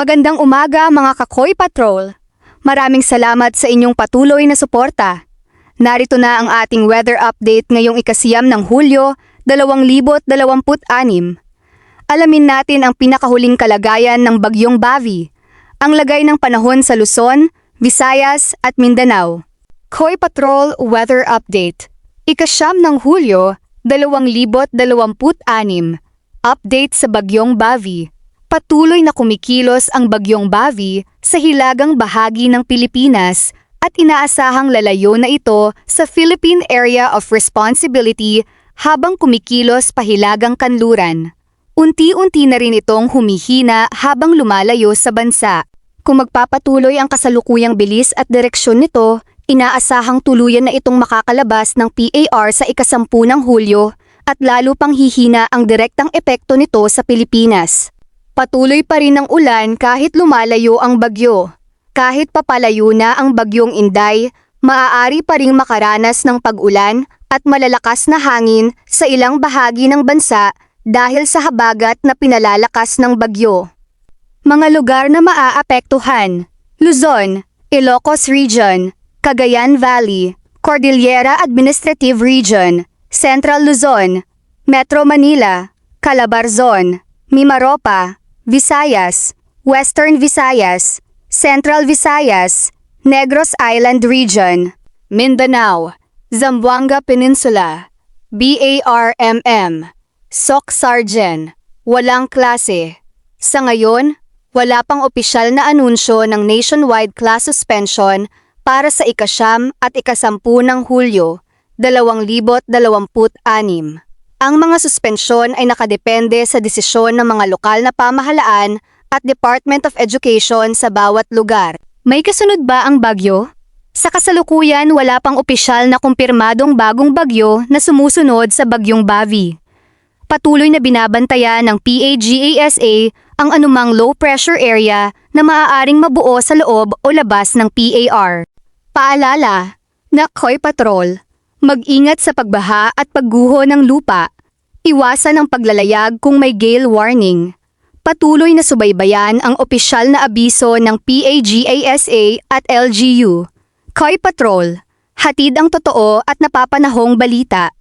Magandang umaga mga Kakoy Patrol. Maraming salamat sa inyong patuloy na suporta. Narito na ang ating weather update ngayong ikasiyam ng Hulyo, 2026. Alamin natin ang pinakahuling kalagayan ng Bagyong Bavi, ang lagay ng panahon sa Luzon, Visayas at Mindanao. Koy Patrol Weather Update. Ikasyam ng Hulyo, 2026. Update sa Bagyong Bavi. Patuloy na kumikilos ang Bagyong Bavi sa hilagang bahagi ng Pilipinas at inaasahang lalayo na ito sa Philippine Area of Responsibility habang kumikilos pahilagang kanluran. Unti-unti na rin itong humihina habang lumalayo sa bansa. Kung magpapatuloy ang kasalukuyang bilis at direksyon nito, inaasahang tuluyan na itong makakalabas ng PAR sa ikasampu ng Hulyo at lalo pang hihina ang direktang epekto nito sa Pilipinas. Patuloy pa rin ang ulan kahit lumalayo ang bagyo. Kahit papalayo na ang Bagyong Inday, maaari pa ring makaranas ng pag-ulan at malalakas na hangin sa ilang bahagi ng bansa dahil sa habagat na pinalalakas ng bagyo. Mga lugar na maaapektuhan: Luzon, Ilocos Region, Cagayan Valley, Cordillera Administrative Region, Central Luzon, Metro Manila, Calabarzon, Mimaropa, Visayas, Western Visayas, Central Visayas, Negros Island Region, Mindanao, Zamboanga Peninsula, BARMM, Soc-Sargen, walang klase. Sa ngayon, wala pang opisyal na anunsyo ng nationwide class suspension para sa ikasyam at ikasampu ng Hulyo, 2026. Ang mga suspensyon ay nakadepende sa desisyon ng mga lokal na pamahalaan at Department of Education sa bawat lugar. May kasunod ba ang bagyo? Sa kasalukuyan, wala pang opisyal na kumpirmadong bagong bagyo na sumusunod sa Bagyong Bavi. Patuloy na binabantayan ng PAGASA ang anumang low pressure area na maaaring mabuo sa loob o labas ng PAR. Paalala, na Koy Patrol, mag-ingat sa pagbaha at pagguho ng lupa. Iwasan ang paglalayag kung may gale warning. Patuloy na subaybayan ang opisyal na abiso ng PAGASA at LGU. Koy Patrol, hatid ang totoo at napapanahong balita.